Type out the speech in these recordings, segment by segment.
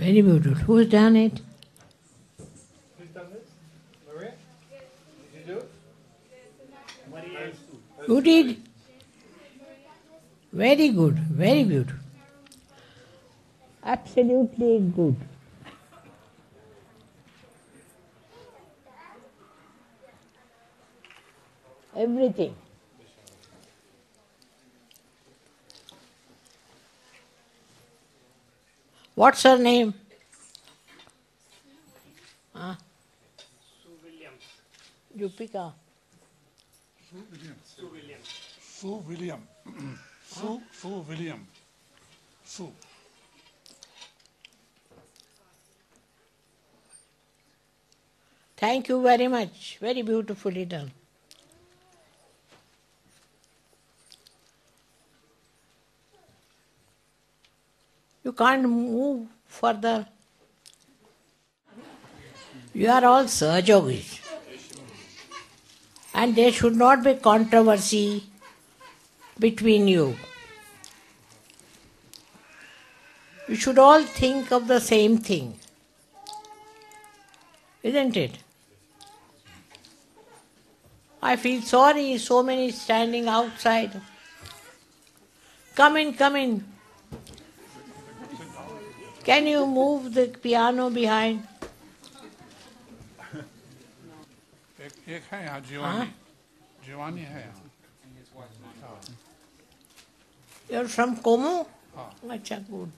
Very beautiful. Who's done it? Who's done this? Maria? Did you do it? Who did? Very good. Very beautiful. Absolutely good. Everything. What's her name? Huh? Sue Williams. Jupika. Sue William. Sue Williams. Sue William. Sue William. Sue. Thank you very much. Very beautifully done. You can't move further. You are all Sahajogis. And there should not be controversy between you. You should all think of the same thing. Isn't it? I feel sorry, so many standing outside. Come in, come in. Can you move the piano behind? एक है यहाँ जीवानी जीवानी है यहाँ You're from Como? हाँ Acha, good.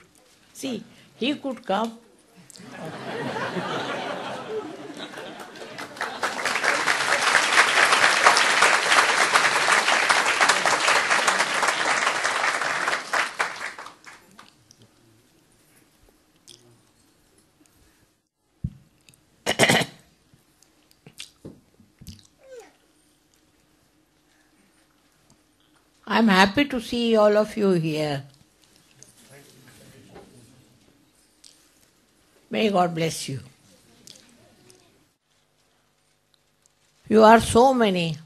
See, he could come. I'm happy to see all of you here. May God bless you. You are so many,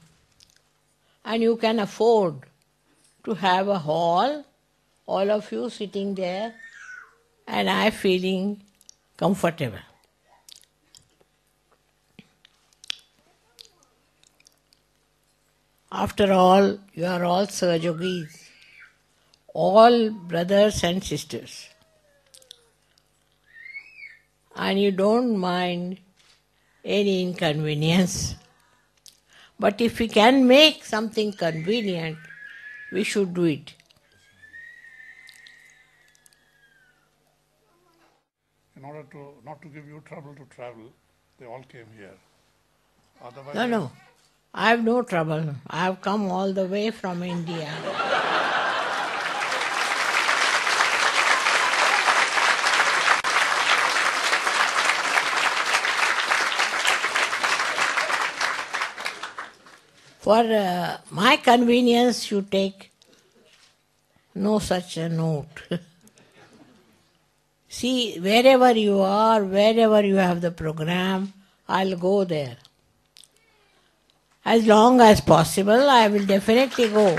and you can afford to have a hall, all of you sitting there, and I feeling comfortable. After all, you are all Sahajogis, all brothers and sisters. And you don't mind any inconvenience. But if we can make something convenient, we should do it. In order to not to give you trouble to travel, they all came here. Otherwise, No. I have no trouble. I have come all the way from India. For my convenience, you take no such a note. See, wherever you are, wherever you have the program, I'll go there. As long as possible, I will definitely go.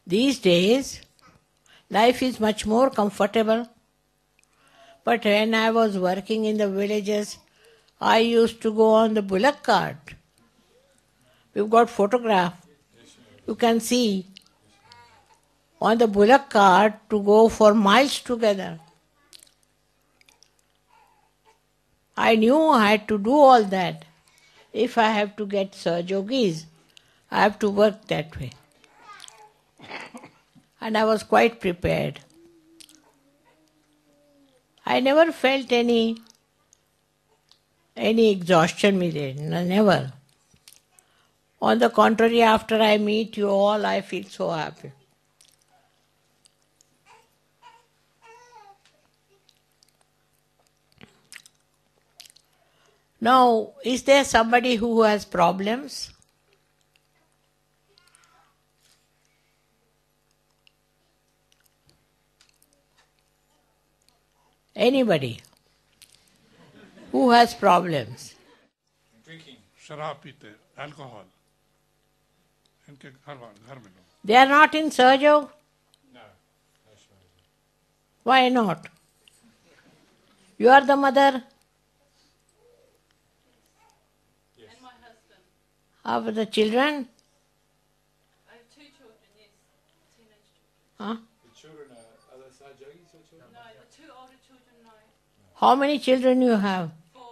These days, life is much more comfortable. But when I was working in the villages, I used to go on the bullock cart. We've got photograph. You can see on the bullock cart to go for miles together. I knew I had to do all that. If I have to get Sahajogis, I have to work that way. And I was quite prepared. I never felt any exhaustion with it, never. On the contrary, after I meet you all, I feel so happy. Now, is there somebody who has problems? Anybody? Who has problems? Drinking. शराब पीते, alcohol. इनके घर में लोग. They are not in Sahajog? No. No Shwari. Why not? You are the mother Yes. And my husband. of the children? I have 2 children, yes. Teenage children. Huh? The children are they Sahajogis, your children? No, the 2 older children, no. How many children you have? 4.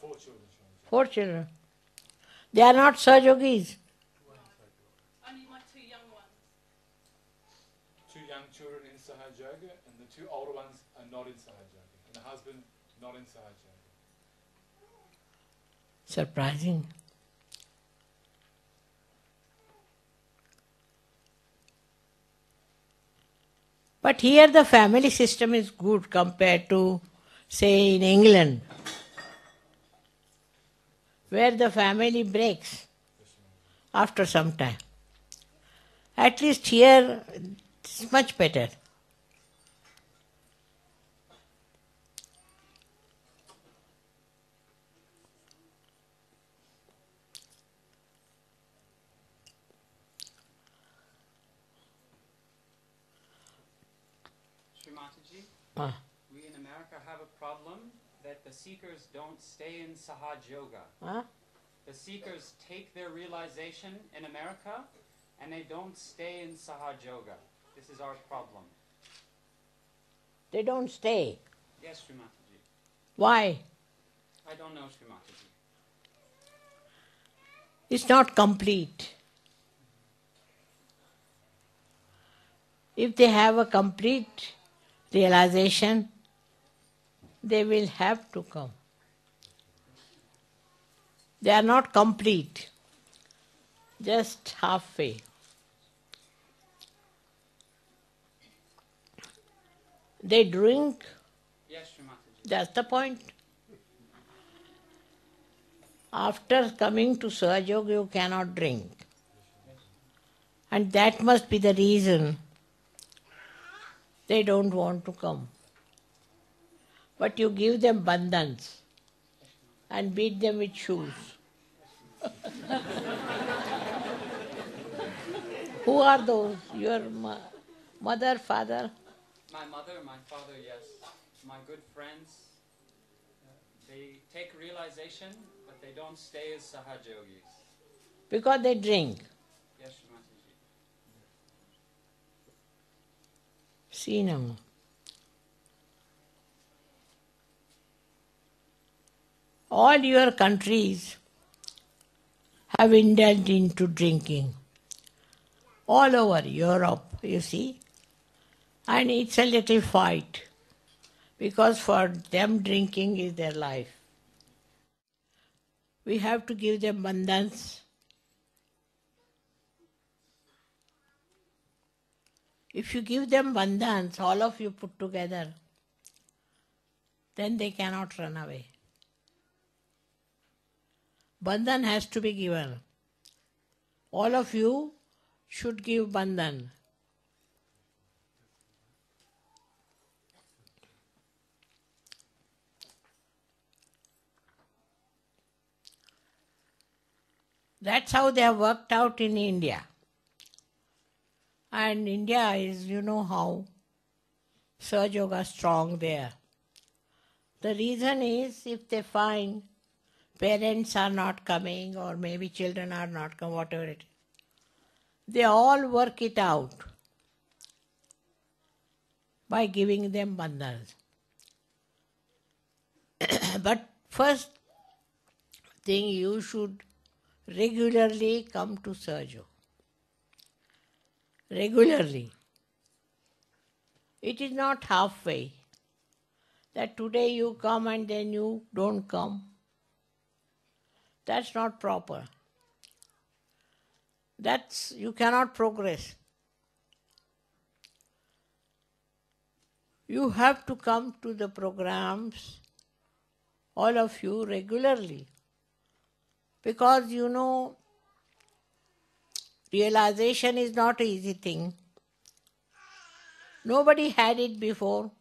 4 children, Shwari. 4 children. They are not Sahajogis. Only my 2 young ones. 2 young children in Sahajoga, and the 2 older ones are not in Sahajoga. And the husband not in Sahajoga. Surprising. But here the family system is good compared to, say, in England, where the family breaks after some time. At least here it's much better. Srimataji, Ah. we in America have a problem that the seekers don't stay in Sahaj Yoga. Huh? The seekers take their realization in America and they don't stay in Sahaj Yoga. This is our problem. They don't stay. Yes, Srimataji. Why? I don't know, Srimataji. It's not complete. If they have a complete realization, they will have to come. They are not complete, just halfway. They drink, Yes, Srimataji. that's the point. After coming to Sahajog, you cannot drink. And that must be the reason they don't want to come. But you give them bandhans and beat them with shoes. Who are those? Your mother, father? My mother, my father, yes. My good friends, they take realization, but they don't stay as Sahaj Yogis. Because they drink. Yes, Srimataji. See now. All your countries have indulged into drinking. All over Europe, you see. And it's a little fight. Because for them drinking is their life. We have to give them bandhans. If you give them bandhans, all of you put together, then they cannot run away. Bandhan has to be given. All of you should give bandhan. That's how they have worked out in India. And India is, you know how Sahaja Yoga strong there. The reason is if they find parents are not coming or maybe children are not coming, whatever it is, they all work it out by giving them bandhans. But first thing, you should regularly come to Sahaja. Regularly. It is not halfway. That today you come and then you don't come. That's not proper. You cannot progress. You have to come to the programs, all of you, regularly. Because you know, realization is not an easy thing. Nobody had it before.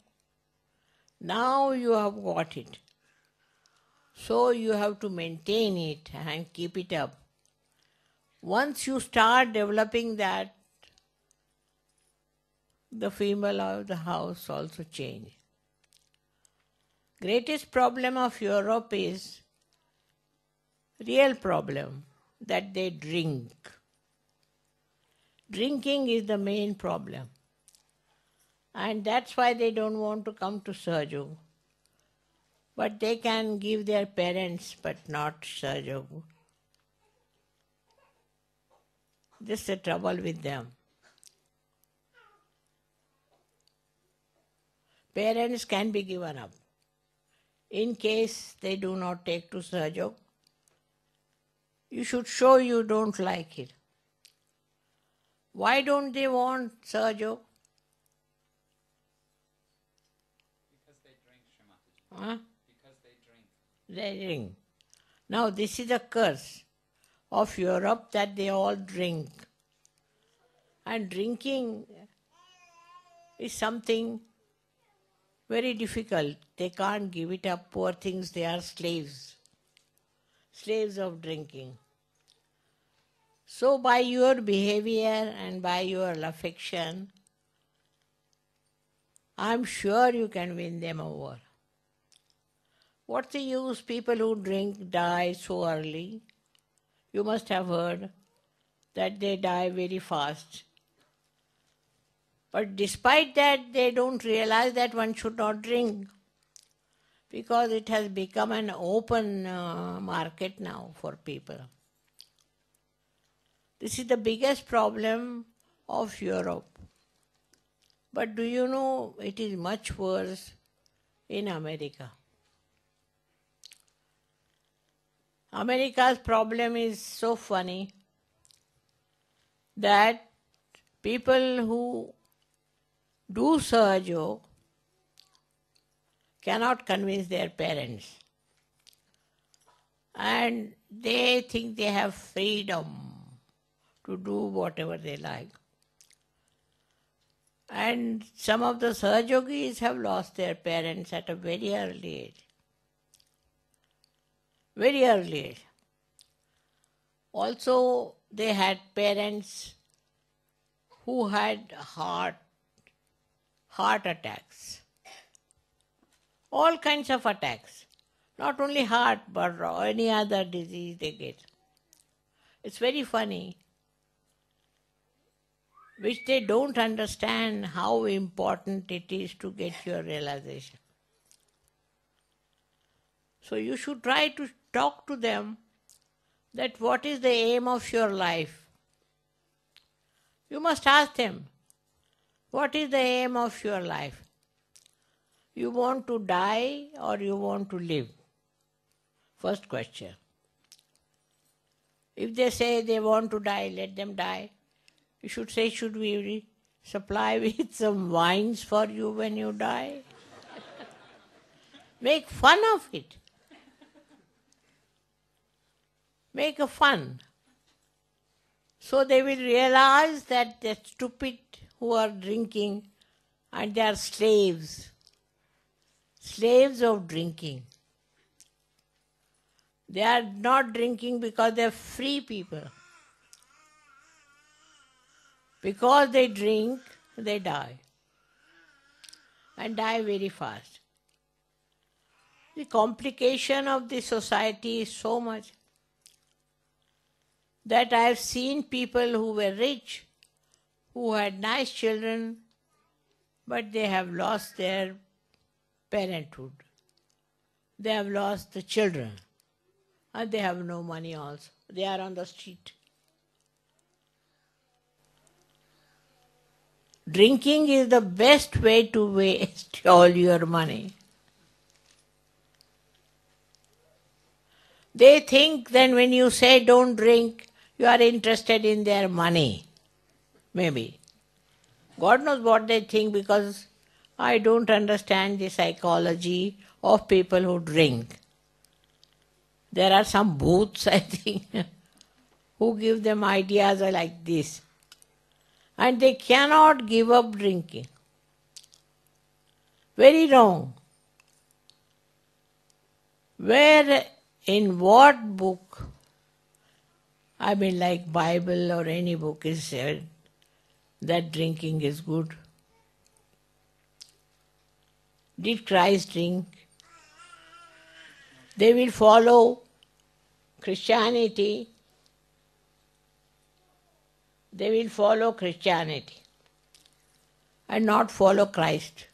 Now you have got it. So you have to maintain it and keep it up. Once you start developing that, the female of the house also change. Greatest problem of Europe is real problem that they drink. Drinking is the main problem. And that's why they don't want to come to Sahajog. But they can give their parents, but not Sahajog. This is the trouble with them. Parents can be given up. In case they do not take to Sahajog, you should show you don't like it. Why don't they want Sahajog? Because they drink, Srimataji. Huh? Because they drink. They drink. Now this is a curse of Europe that they all drink. And drinking is something very difficult. They can't give it up. Poor things, they are slaves. Slaves of drinking. So by your behavior and by your affection, I'm sure you can win them over. What's the use? People who drink die so early. You must have heard that they die very fast. But despite that, they don't realize that one should not drink, because it has become an open market now for people. This is the biggest problem of Europe. But do you know it is much worse in America? America's problem is so funny that people who do Sahajog cannot convince their parents. And they think they have freedom to do whatever they like. And some of the Sahajogis have lost their parents at a very early age. Very early age. Also, they had parents who had heart attacks. All kinds of attacks. Not only heart, but any other disease they get. It's very funny, which they don't understand how important it is to get your realization. So you should try to talk to them that what is the aim of your life. You must ask them, what is the aim of your life? You want to die or you want to live? First question. If they say they want to die, let them die. You should say, should we supply with some wines for you when you die? Make fun of it. Make a fun. So they will realize that they're stupid who are drinking and they are slaves. Slaves of drinking. They are not drinking because they are free people. Because they drink, they die. And die very fast. The complication of the society is so much that I have seen people who were rich, who had nice children, but they have lost their parenthood. They have lost the children. And they have no money also. They are on the street. Drinking is the best way to waste all your money. They think that when you say don't drink, you are interested in their money. Maybe. God knows what they think, because I don't understand the psychology of people who drink. There are some booths, I think, who give them ideas like this. And they cannot give up drinking. Very wrong. Where, in what book, I mean like Bible or any book is said that drinking is good? Did Christ drink? They will follow Christianity. They will follow Christianity and not follow Christ.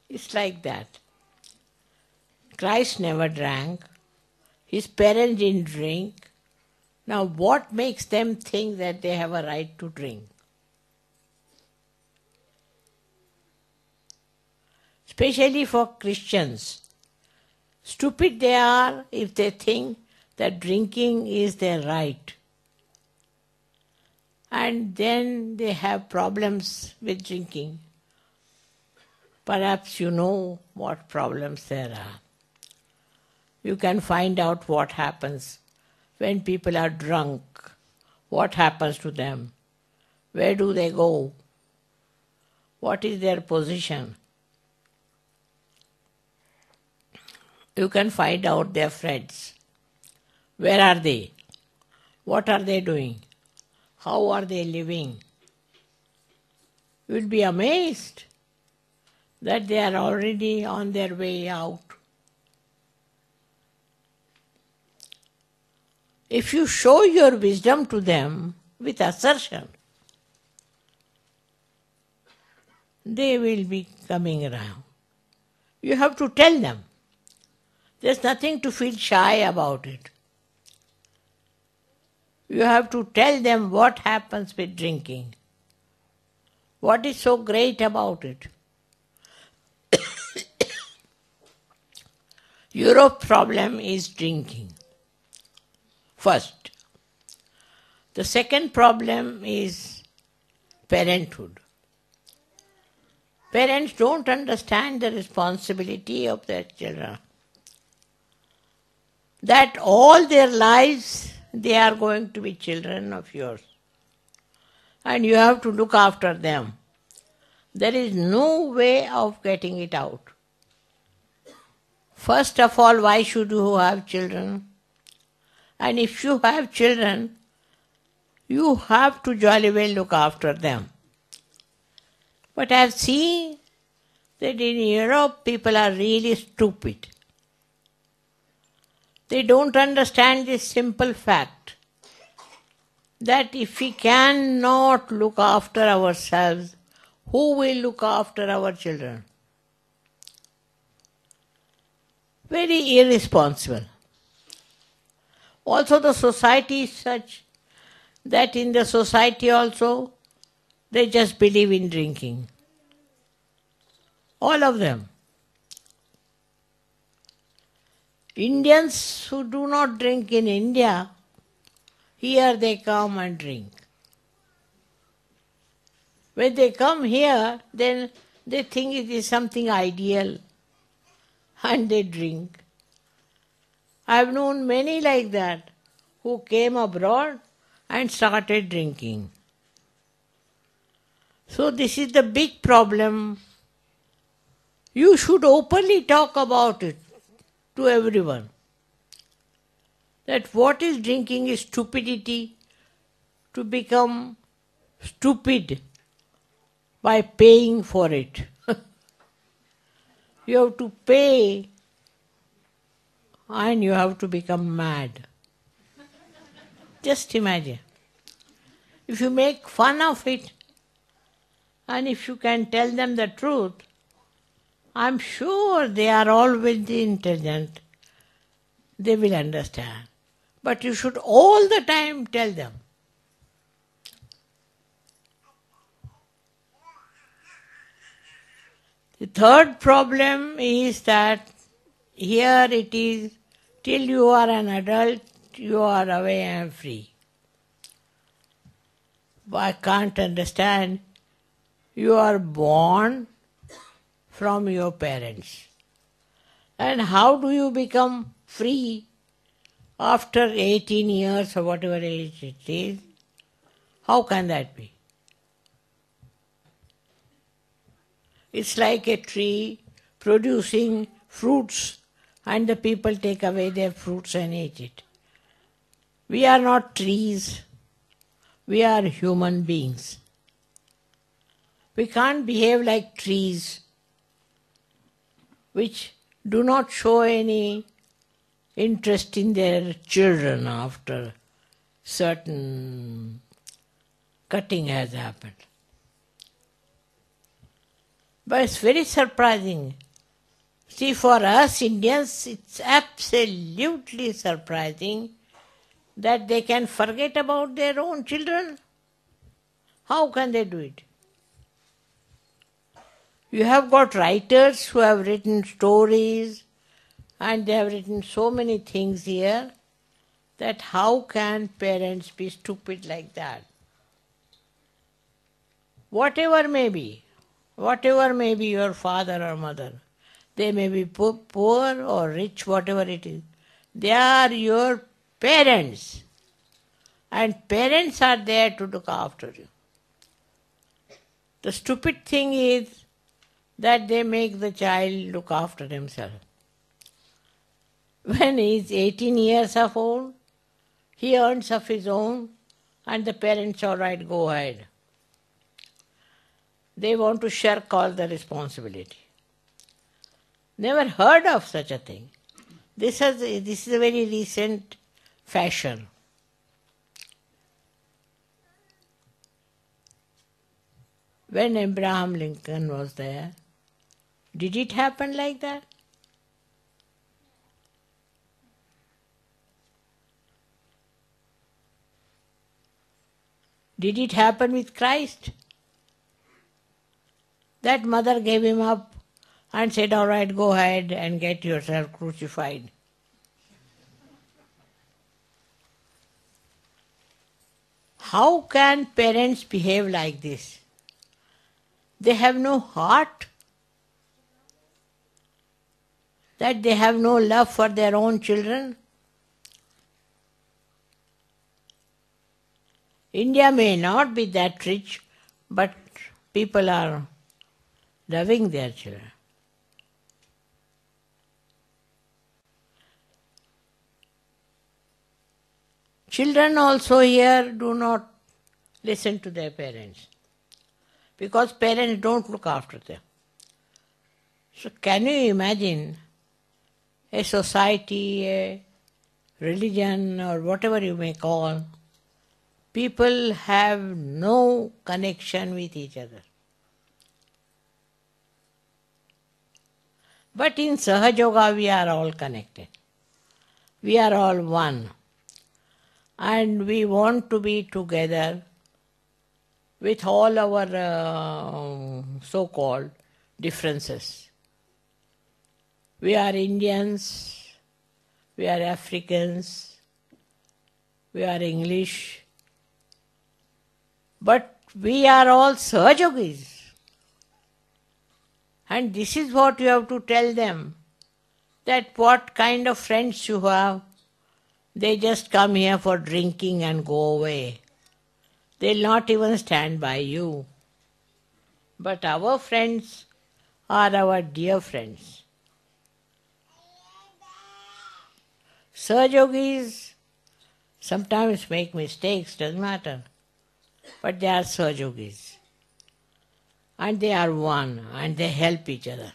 It's like that. Christ never drank. His parents didn't drink. Now what makes them think that they have a right to drink? Especially for Christians. Stupid they are if they think that drinking is their right. And then they have problems with drinking. Perhaps you know what problems there are. You can find out what happens when people are drunk. What happens to them? Where do they go? What is their position? You can find out their friends. Where are they? What are they doing? How are they living? You will be amazed that they are already on their way out. If you show your wisdom to them with assertion, they will be coming around. You have to tell them. There's nothing to feel shy about it. You have to tell them what happens with drinking. What is so great about it? Europe's problem is drinking. First. The second problem is parenthood. Parents don't understand the responsibility of their children. That all their lives they are going to be children of yours. And you have to look after them. There is no way of getting it out. First of all, why should you have children? And if you have children, you have to jolly well look after them. But I have seen that in Europe people are really stupid. They don't understand this simple fact that if we cannot look after ourselves, who will look after our children? Very irresponsible. Also the society is such that in the society also they just believe in drinking. All of them. Indians who do not drink in India, here they come and drink. When they come here, then they think it is something ideal and they drink. I have known many like that who came abroad and started drinking. So this is the big problem. You should openly talk about it to everyone. That what is drinking is stupidity, to become stupid by paying for it. You have to pay and you have to become mad. Just imagine. If you make fun of it and if you can tell them the truth, I'm sure they are all very intelligent. They will understand. But you should all the time tell them. The third problem is that here it is, till you are an adult, you are away and free. But I can't understand. You are born from your parents. And how do you become free after 18 years or whatever age it is? How can that be? It's like a tree producing fruits and the people take away their fruits and eat it. We are not trees. We are human beings. We can't behave like trees which do not show any interest in their children after certain cutting has happened. But it's very surprising. See, for us Indians, it's absolutely surprising that they can forget about their own children. How can they do it? You have got writers who have written stories and they have written so many things here that how can parents be stupid like that? Whatever may be your father or mother, they may be poor or rich, whatever it is, they are your parents. And parents are there to look after you. The stupid thing is that they make the child look after himself. When he is 18 years of old, he earns of his own and the parents, all right, go ahead. They want to shirk all the responsibility. Never heard of such a thing. This is a very recent fashion. When Abraham Lincoln was there, did it happen like that? Did it happen with Christ? That mother gave him up and said, all right, go ahead and get yourself crucified. How can parents behave like this? They have no heart, that they have no love for their own children. India may not be that rich, but people are loving their children. Children also here do not listen to their parents, because parents don't look after them. So can you imagine a society, a religion, or whatever you may call, people have no connection with each other. But in Sahaja Yoga we are all connected. We are all one. And we want to be together with all our so-called differences. We are Indians, we are Africans, we are English, but we are all Sahajogis. And this is what you have to tell them, that what kind of friends you have. They just come here for drinking and go away. They'll not even stand by you. But our friends are our dear friends. Sahajogis sometimes make mistakes, doesn't matter. But they are Sahajogis. And they are one, and they help each other.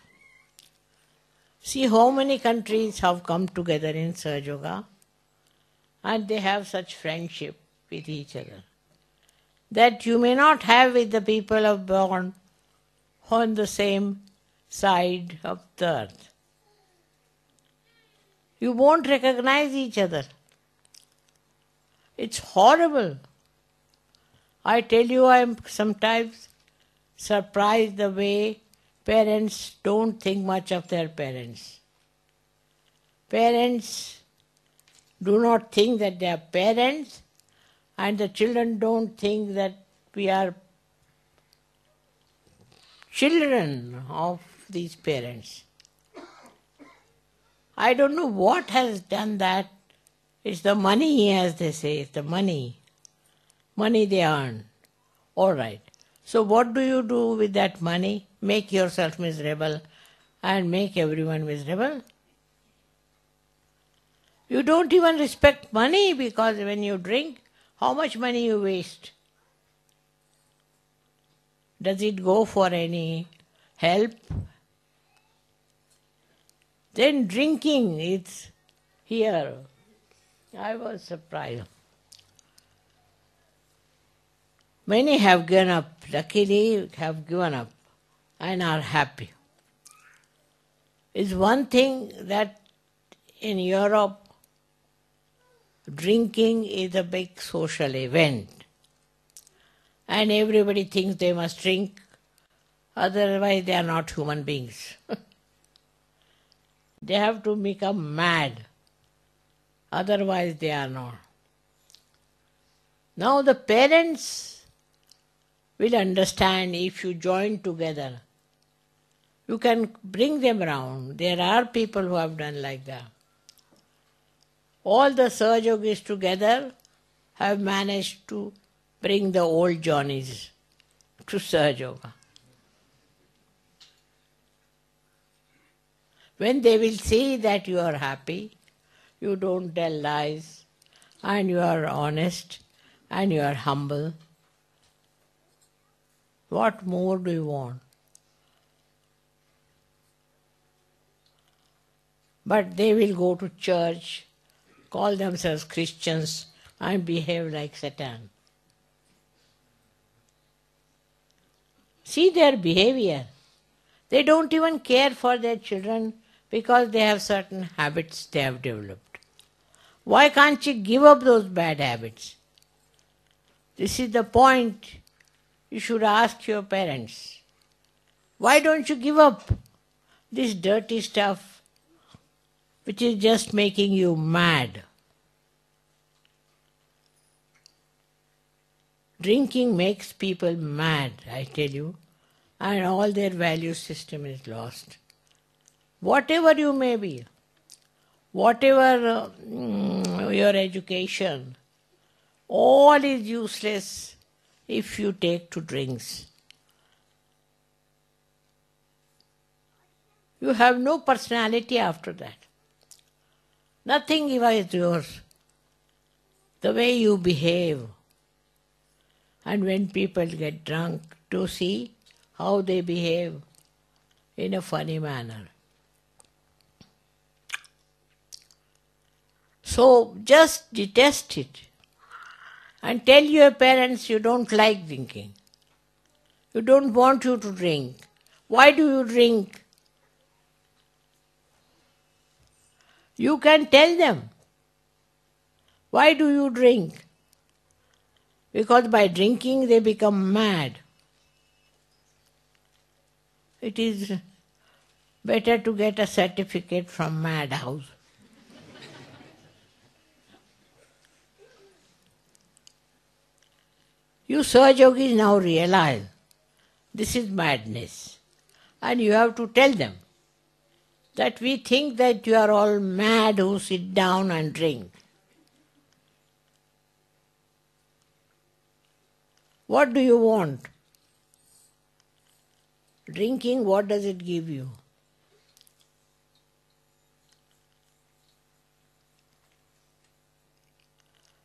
See how many countries have come together in Sahaja Yoga, and they have such friendship with each other that you may not have with the people of born on the same side of the earth. You won't recognize each other. It's horrible. I tell you, I am sometimes surprised the way parents don't think much of their parents. Parents do not think that they are parents, and the children don't think that we are children of these parents. I don't know what has done that. It's the money, as they say, it's the money. Money they earn. All right. So what do you do with that money? Make yourself miserable and make everyone miserable. You don't even respect money because when you drink, how much money you waste? Does it go for any help? Then drinking, it's here. I was surprised. Many have given up, luckily have given up and are happy. It's one thing that in Europe, drinking is a big social event. And everybody thinks they must drink, otherwise they are not human beings. They have to become mad, otherwise they are not. Now the parents will understand if you join together. You can bring them around. There are people who have done like that. All the Sahaja Yogis together have managed to bring the old Johnnies to Sahaja Yoga. When they will see that you are happy, you don't tell lies, and you are honest, and you are humble, what more do you want? But they will go to church, call themselves Christians, and behave like Satan. See their behavior. They don't even care for their children because they have certain habits they have developed. Why can't you give up those bad habits? This is the point you should ask your parents. Why don't you give up this dirty stuff which is just making you mad? Drinking makes people mad, I tell you, and all their value system is lost. Whatever you may be, whatever your education, all is useless if you take to drinks. You have no personality after that. Nothing is yours. The way you behave. And when people get drunk, to see how they behave in a funny manner. So just detest it and tell your parents you don't like drinking. You don't want you to drink. Why do you drink? You can tell them. Why do you drink? Because by drinking they become mad. It is better to get a certificate from madhouse. You Sahaja Yogis now realize this is madness. And you have to tell them that we think that you are all mad who sit down and drink. What do you want? Drinking, what does it give you?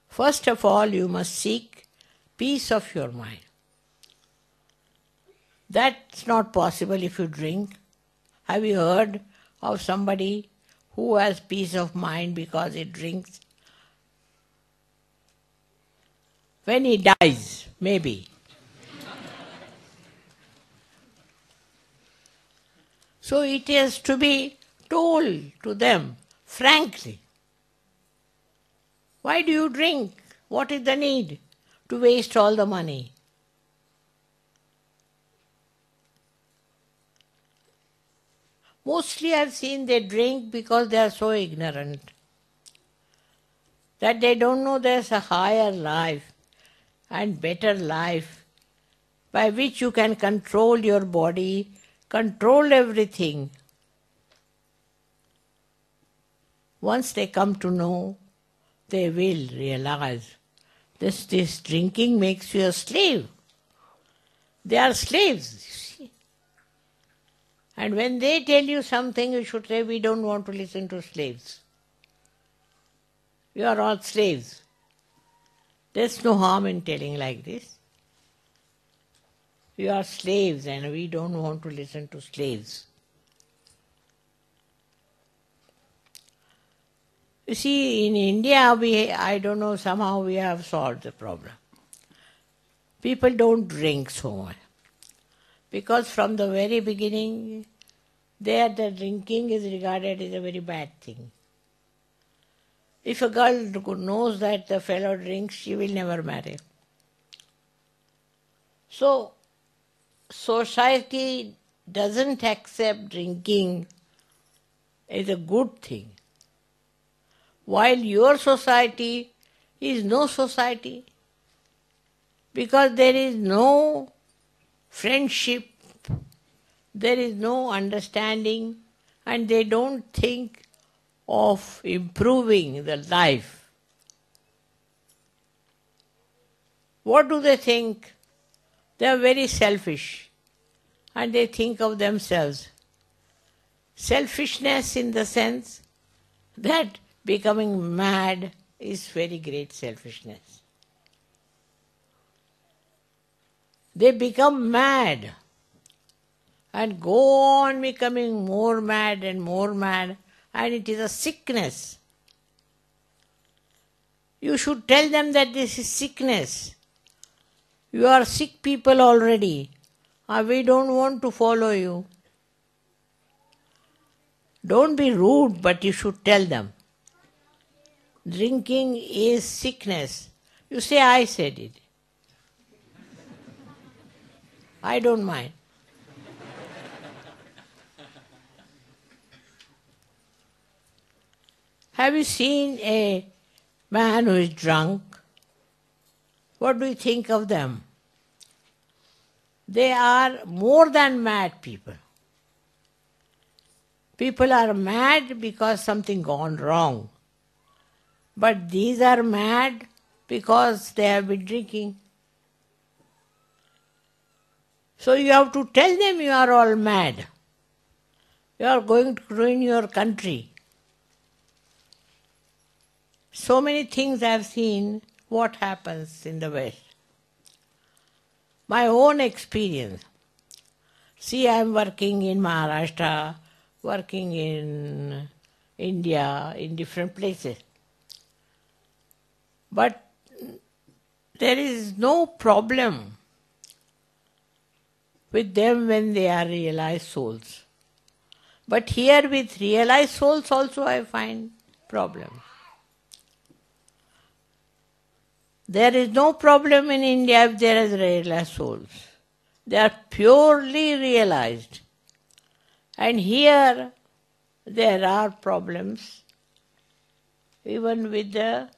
First of all, you must seek peace of your mind. That's not possible if you drink. Have you heard of somebody who has peace of mind because he drinks? When he dies, maybe. So it has to be told to them frankly. Why do you drink? What is the need to waste all the money? Mostly I've seen they drink because they are so ignorant that they don't know there's a higher life and better life by which you can control your body, control everything. Once they come to know, they will realize this drinking makes you a slave. They are slaves, you see. And when they tell you something, you should say, we don't want to listen to slaves. You are all slaves. There's no harm in telling like this. You are slaves and we don't want to listen to slaves. You see, in India, I don't know, somehow we have solved the problem. People don't drink so much. Because from the very beginning, there the drinking is regarded as a very bad thing. If a girl knows that the fellow drinks, she will never marry. So, society doesn't accept drinking as a good thing. While your society is no society, because there is no friendship, there is no understanding, and they don't think of improving the life. What do they think? They are very selfish and they think of themselves. Selfishness in the sense that becoming mad is very great selfishness. They become mad and go on becoming more mad, and it is a sickness. You should tell them that this is sickness. You are sick people already. We don't want to follow you. Don't be rude, but you should tell them. Drinking is sickness. You say, I said it. I don't mind. Have you seen a man who is drunk? What do you think of them? They are more than mad people. People are mad because something gone wrong. But these are mad because they have been drinking. So you have to tell them you are all mad. You are going to ruin your country. So many things I have seen what happens in the West. My own experience. See, I am working in Maharashtra, working in India, in different places. But there is no problem with them when they are realized souls. But here with realized souls also I find problem. There is no problem in India if there is realized souls. They are purely realized. And here there are problems even with the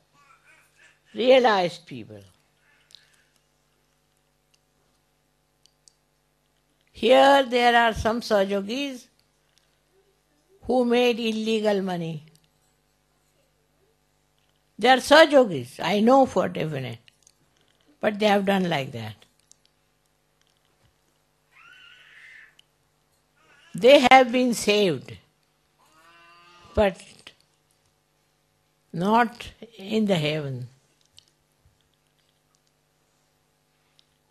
realized people. Here there are some Sahajogis who made illegal money. They are Sahajogis, I know for definite. But they have done like that. They have been saved, but not in the heaven.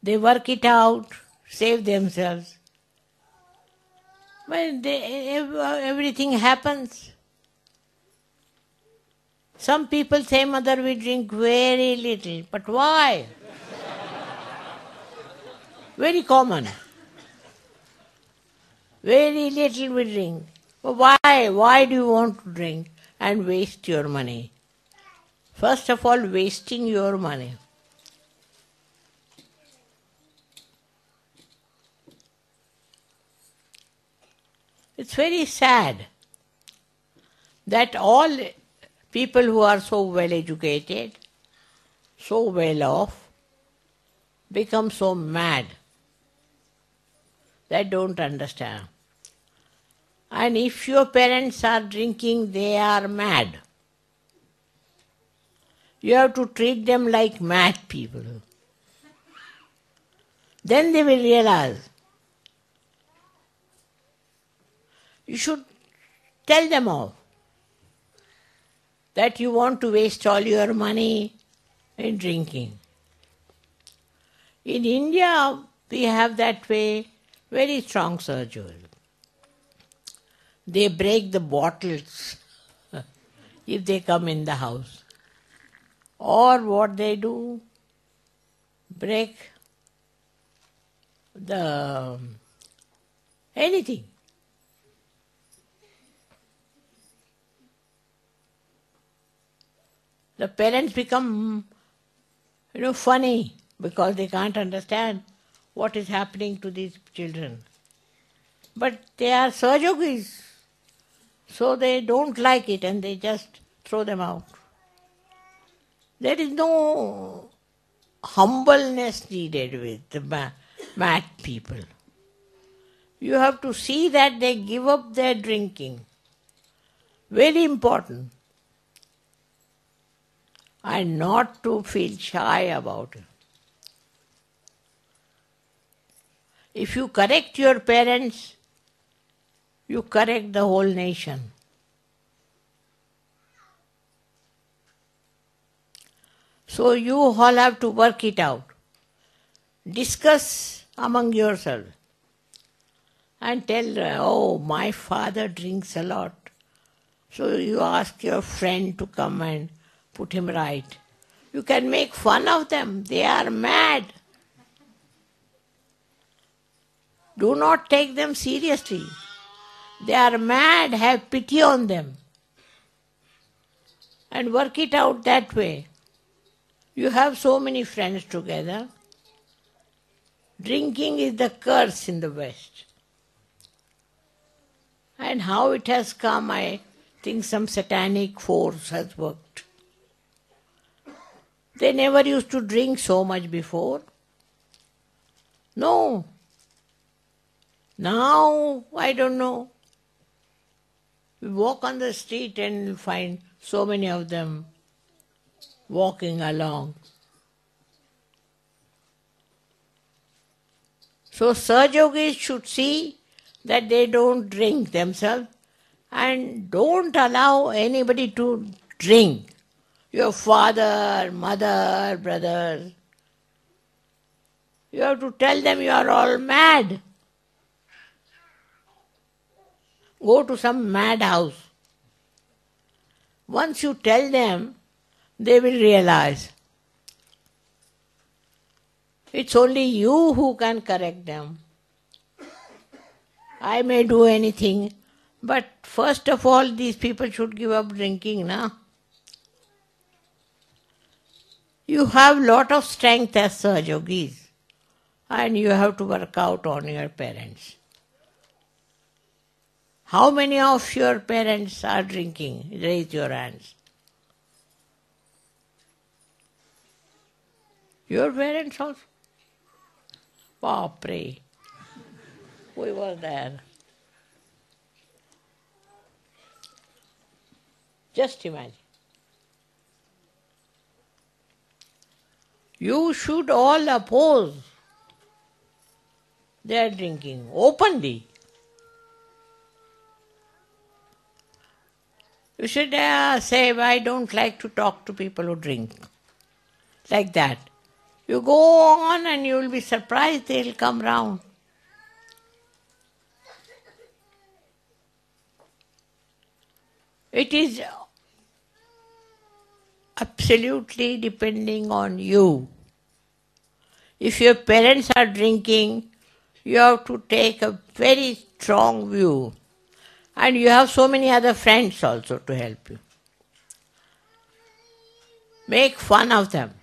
They work it out, save themselves. But everything happens. Some people say, Mother, we drink very little. But why? Very common. Very little we drink. But why? Why do you want to drink and waste your money? First of all, wasting your money. It's very sad that all people who are so well educated, so well off, become so mad. They don't understand. And if your parents are drinking, they are mad. You have to treat them like mad people. Then they will realize You should tell them off that you want to waste all your money in drinking. In India, we have that way very strong surgery. They break the bottles if they come in the house. Or what they do, break the anything. The parents become, funny because they can't understand what is happening to these children. But they are Sahajogis, so they don't like it and they just throw them out. There is no humbleness needed with the mad people. You have to see that they give up their drinking. Very important. And not to feel shy about it. If you correct your parents, you correct the whole nation. So you all have to work it out. Discuss among yourselves. And tell, oh, my father drinks a lot. So you ask your friend to come and put him right. You can make fun of them. They are mad. Do not take them seriously. They are mad. Have pity on them. And work it out that way. You have so many friends together. Drinking is the curse in the West. And how it has come, I think some satanic force has worked. They never used to drink so much before. No. Now, I don't know. We walk on the street and find so many of them walking along. So Sahajogis should see that they don't drink themselves and don't allow anybody to drink. Your father, mother, brothers. You have to tell them you are all mad. Go to some madhouse. Once you tell them, they will realize. It's only you who can correct them. I may do anything, but first of all, these people should give up drinking, na? You have lot of strength as Sahajogis, and you have to work out on your parents. How many of your parents are drinking? Raise your hands. Your parents also? Wow, pray. Who was there? Just imagine. You should all oppose their drinking openly. You should say, I don't like to talk to people who drink. Like that. You go on and you will be surprised they'll come round. It is absolutely depending on you. If your parents are drinking, you have to take a very strong view. And you have so many other friends also to help you. Make fun of them.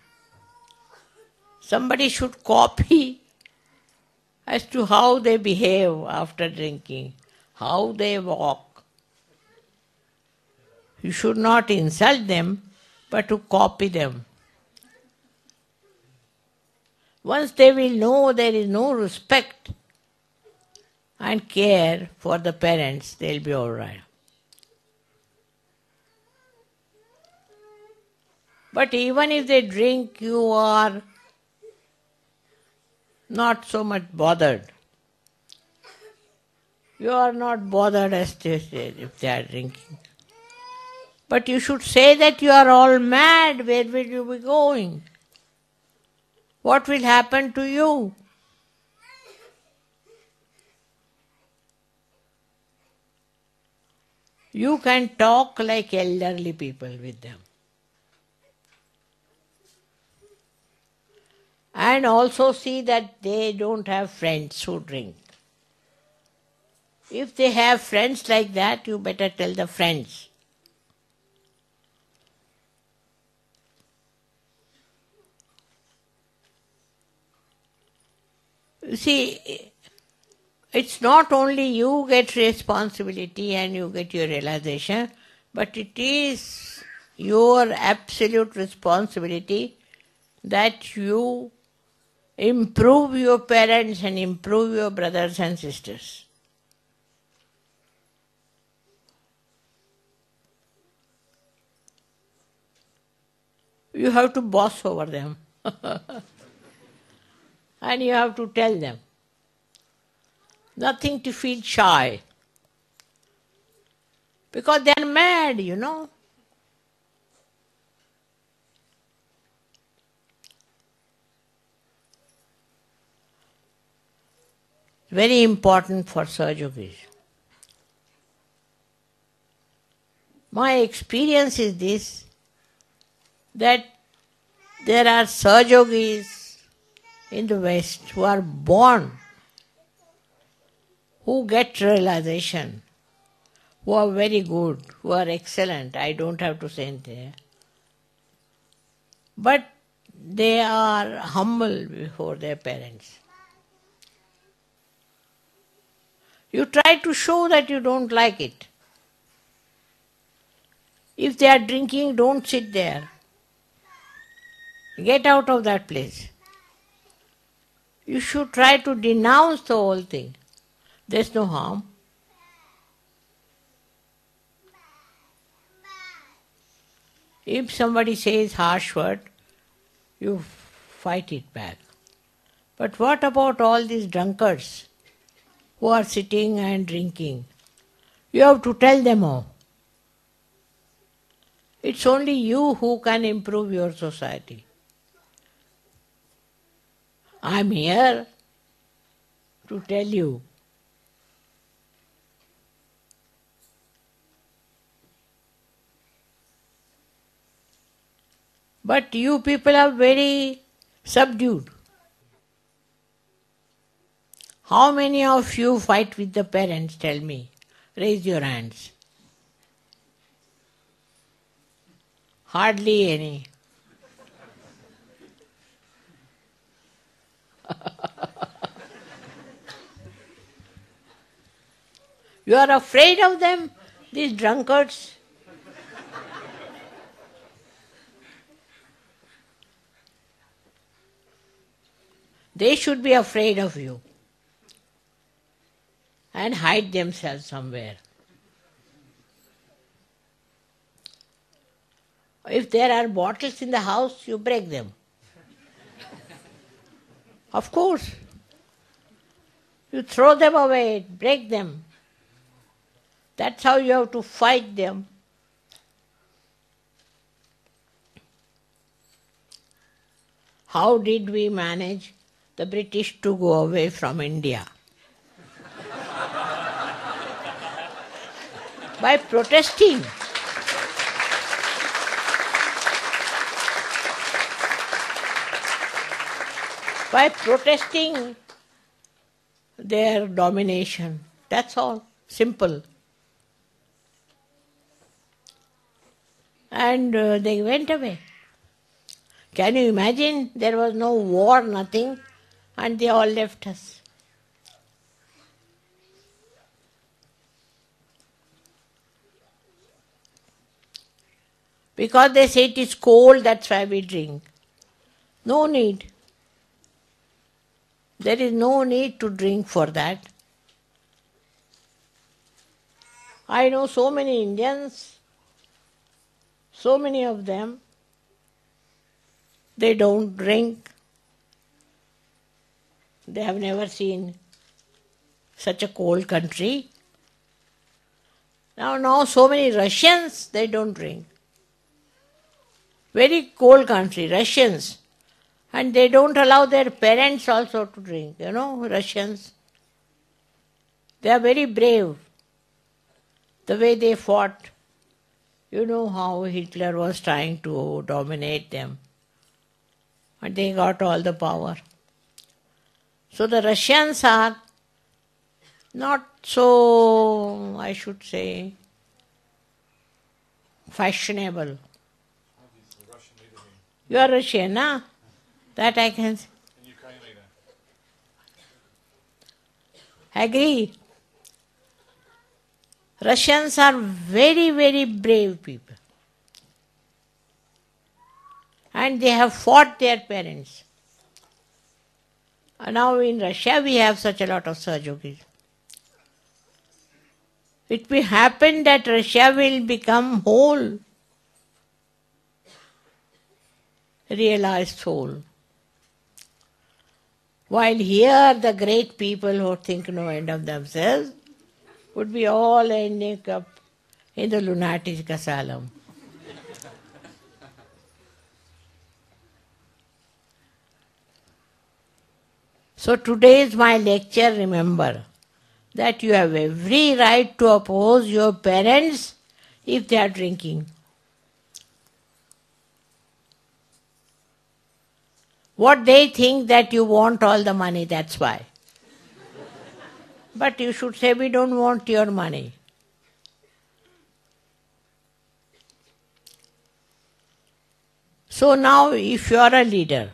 Somebody should copy as to how they behave after drinking, how they walk. You should not insult them, but to copy them. Once they will know there is no respect and care for the parents, they'll be all right. But even if they drink, you are not so much bothered. You are not bothered as they say if they are drinking. But you should say that you are all mad. Where will you be going? What will happen to you? You can talk like elderly people with them. And also see that they don't have friends who drink. If they have friends like that, you better tell the friends. You see, it's not only you get responsibility and you get your realization, but it is your absolute responsibility that you improve your parents and improve your brothers and sisters. You have to boss over them. And you have to tell them. Nothing to feel shy. Because they are mad, you know. Very important for Sahajogis. My experience is this, that there are Sahajogis in the West who are born, who get realization, who are very good, who are excellent. I don't have to say anything. But they are humble before their parents. You try to show that you don't like it. If they are drinking, don't sit there. Get out of that place. You should try to denounce the whole thing. There's no harm. If somebody says harsh word, you fight it back. But what about all these drunkards who are sitting and drinking? You have to tell them all. It's only you who can improve your society. I'm here to tell you. But you people are very subdued. How many of you fight with the parents? Tell me. Raise your hands. Hardly any. You are afraid of them, these drunkards? They should be afraid of you and hide themselves somewhere. If there are bottles in the house, you break them. Of course. You throw them away, break them. That's how you have to fight them. How did we manage the British to go away from India? By protesting. By protesting their domination. That's all. Simple. And they went away. Can you imagine? There was no war, nothing, and they all left us. Because they say it is cold, that's why we drink. No need. There is no need to drink for that. I know so many Indians, so many of them, they don't drink. They have never seen such a cold country. Now so many Russians, they don't drink. Very cold country, Russians. And they don't allow their parents also to drink, Russians. They are very brave. The way they fought. You know how Hitler was trying to dominate them. And they got all the power. So the Russians are not so, I should say, fashionable. You are Russian, na? That I can say. Agree. Russians are very, very brave people. And they have fought their parents. And now in Russia we have such a lot of Sahajogis. It will happen that Russia will become whole, realized soul. While here the great people who think no end of themselves would be all ending up in the lunatic asylum. So today's my lecture, remember that you have every right to oppose your parents if they are drinking. What they think that you want all the money, that's why. But you should say, we don't want your money. So now if you are a leader,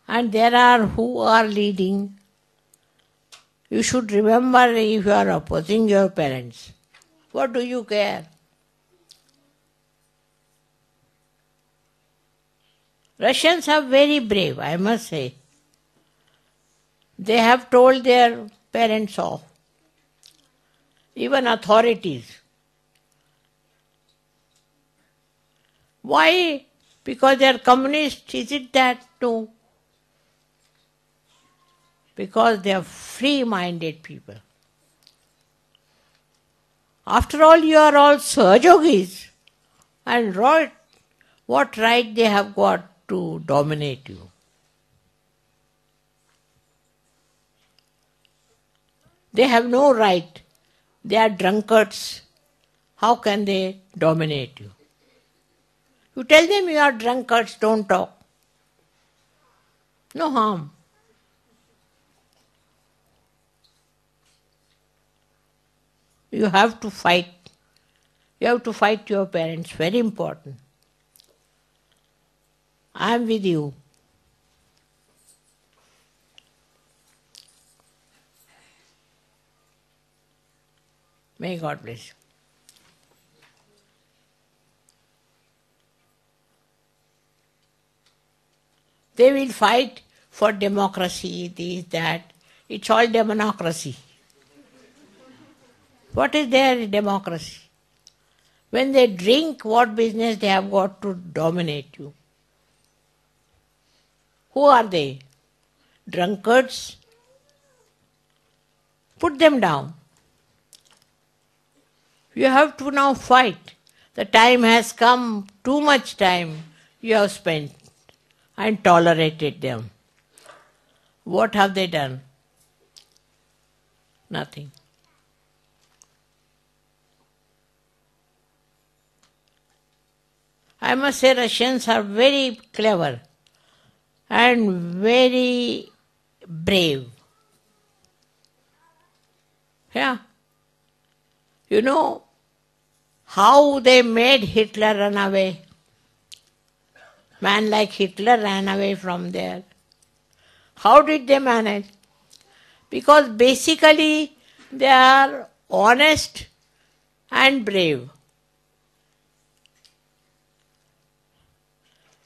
and there are who are leading, you should remember if you are opposing your parents. What do you care? Russians are very brave, I must say. They have told their parents off, even authorities. Why? Because they are communists, is it that? No. Because they are free-minded people. After all, you are all Sahajogis. And what right they have got to dominate you? They have no right. They are drunkards. How can they dominate you? You tell them you are drunkards, don't talk. No harm. You have to fight. You have to fight your parents. Very important. I am with you. May God bless you. They will fight for democracy, this, that. It's all democracy. What is their democracy? When they drink, what business they have got to dominate you? Who are they? Drunkards? Put them down. You have to now fight. The time has come, too much time you have spent and tolerated them. What have they done? Nothing. I must say Russians are very clever and very brave. Yeah. You know how they made Hitler run away? Man like Hitler ran away from there. How did they manage? Because basically they are honest and brave.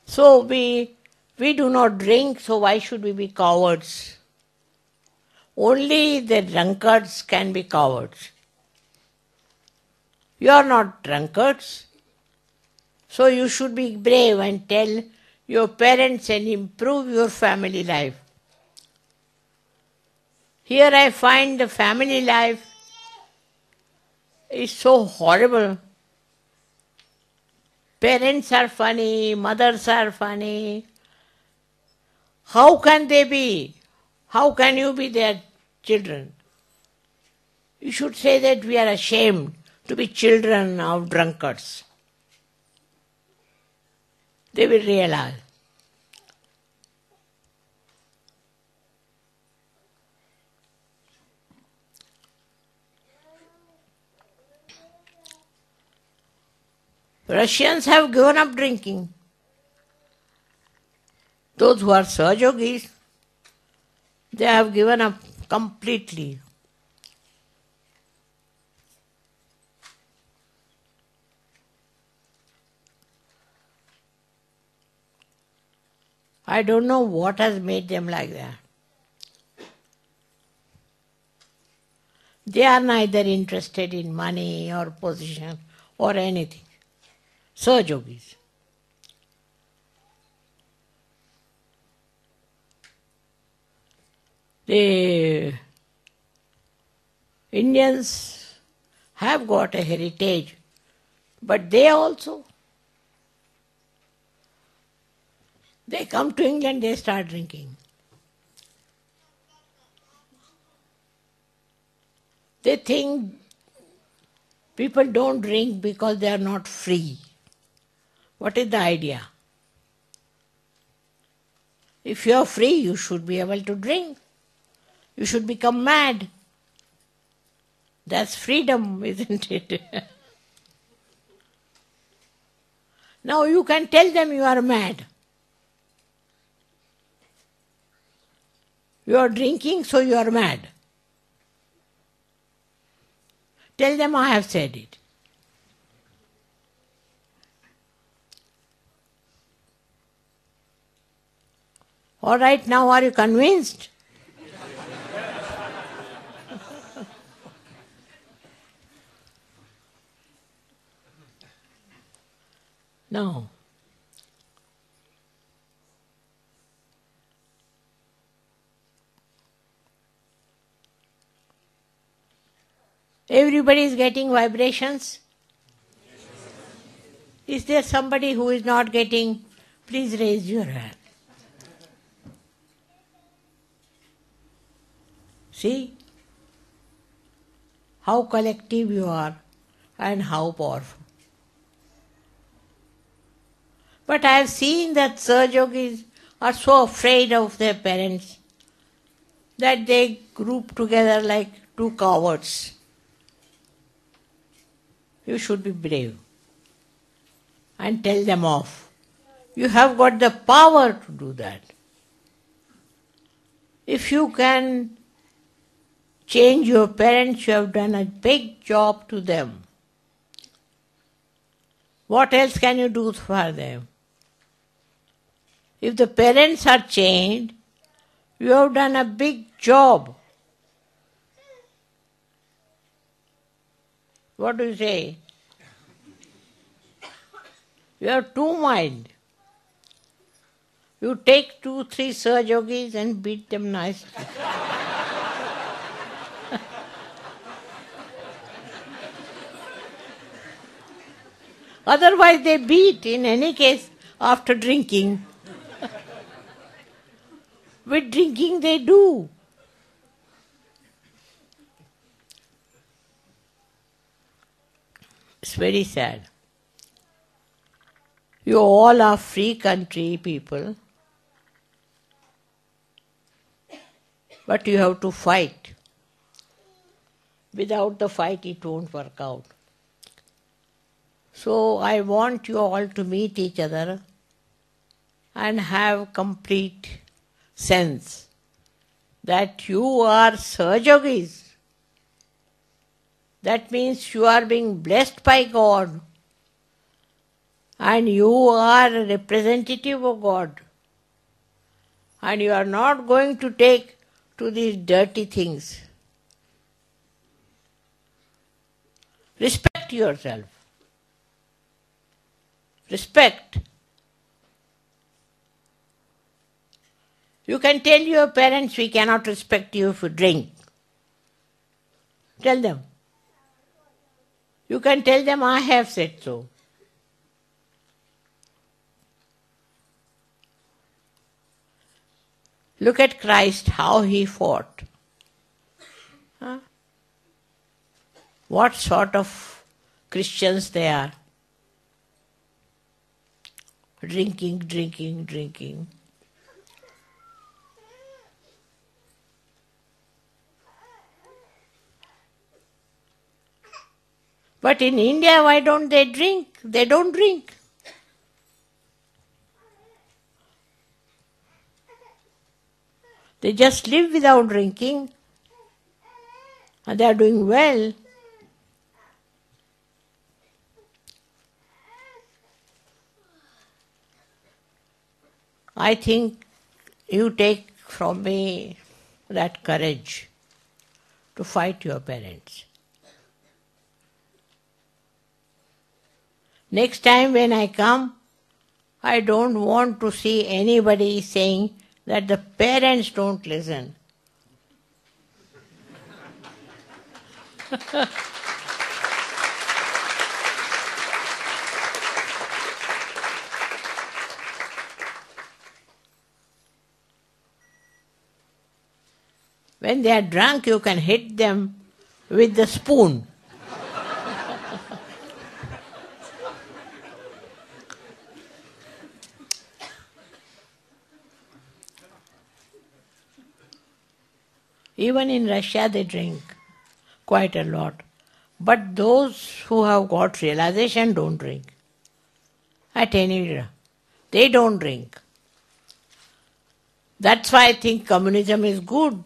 So we do not drink, so why should we be cowards? Only the drunkards can be cowards. You are not drunkards. So you should be brave and tell your parents and improve your family life. Here I find the family life is so horrible. Parents are funny, mothers are funny. How can they be? How can you be their children? You should say that we are ashamed to be children of drunkards. They will realize. Russians have given up drinking. Those who are Sahajogis, they have given up completely. I don't know what has made them like that. They are neither interested in money or position or anything. Sahajogis. The Indians have got a heritage, but they also, they come to England, they start drinking. They think people don't drink because they are not free. What is the idea? If you are free, you should be able to drink. You should become mad. That's freedom, isn't it? Now you can tell them you are mad. You are drinking, so you are mad. Tell them I have said it. All right, now are you convinced? No. Everybody is getting vibrations? Is there somebody who is not getting? Please raise your hand. See how collective you are and how powerful. But I have seen that Sahajogis are so afraid of their parents that they group together like two cowards. You should be brave and tell them off. You have got the power to do that. If you can change your parents, you have done a big job to them. What else can you do for them? If the parents are changed, you have done a big job. What do you say? You have two minds. You take 2-3 Sahajogis and beat them nicely. Otherwise they beat in any case after drinking. With drinking they do. It's very sad. You all are free country people, but you have to fight. Without the fight it won't work out. So I want you all to meet each other and have complete sense that you are Sahajogis. That means you are being blessed by God and you are a representative of God. And you are not going to take to these dirty things. Respect yourself. Respect. You can tell your parents, we cannot respect you if you drink. Tell them. You can tell them, I have said so. Look at Christ, how he fought. Huh? What sort of Christians they are? Drinking, drinking, drinking. But in India, why don't they drink? They don't drink. They just live without drinking, and they are doing well. I think you take from me that courage to fight your parents. Next time when I come, I don't want to see anybody saying that the parents don't listen. When they are drunk, you can hit them with the spoon. Even in Russia they drink quite a lot. But those who have got realization don't drink. At any rate, they don't drink. That's why I think communism is good,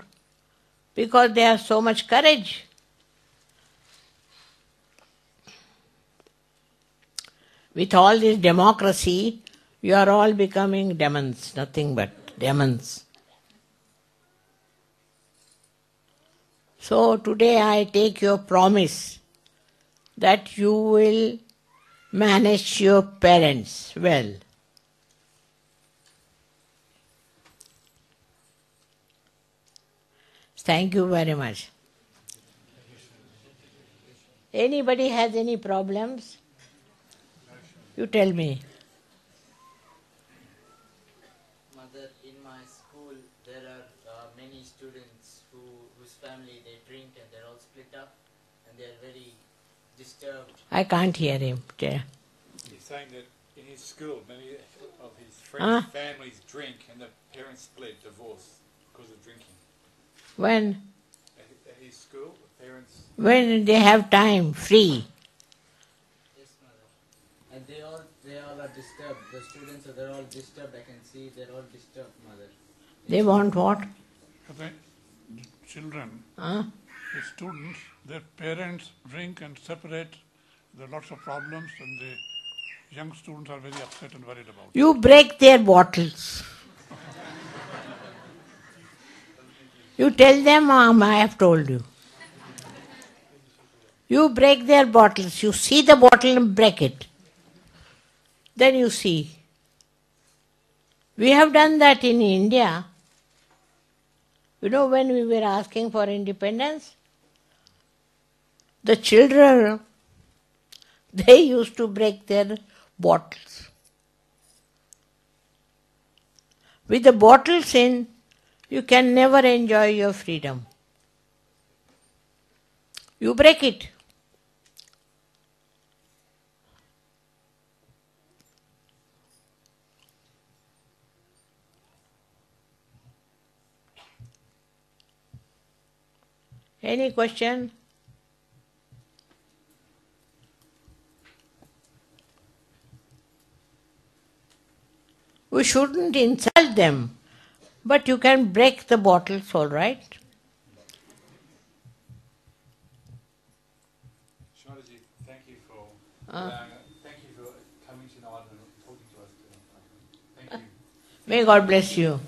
because they have so much courage. With all this democracy, you are all becoming demons, nothing but demons. So today I take your promise that you will manage your parents well. Thank you very much. Anybody has any problems? You tell me. Mother, in my school there are many students whose family they drink and they're all split up and they're very disturbed. I can't hear him. He's saying that in his school many of his friends' families drink and the parents split, divorce because of drinking. When? At his school, the parents... When they have time, free. Yes, mother. And they all are disturbed. The students they're all disturbed. I can see they're all disturbed, mother. They want what? The children, Huh? the students, their parents drink and separate. There are lots of problems, and the young students are very upset and worried about it. You break their bottles. You tell them, I have told you. You break their bottles. You see the bottle and break it. Then you see. We have done that in India. You know, when we were asking for independence, the children, they used to break their bottles. With the bottles in, you can never enjoy your freedom. You break it. Any question? We shouldn't insult them, but you can break the bottles, all right? Shondaji, thank you for coming tonight and talking to us today. Thank you. May God bless you.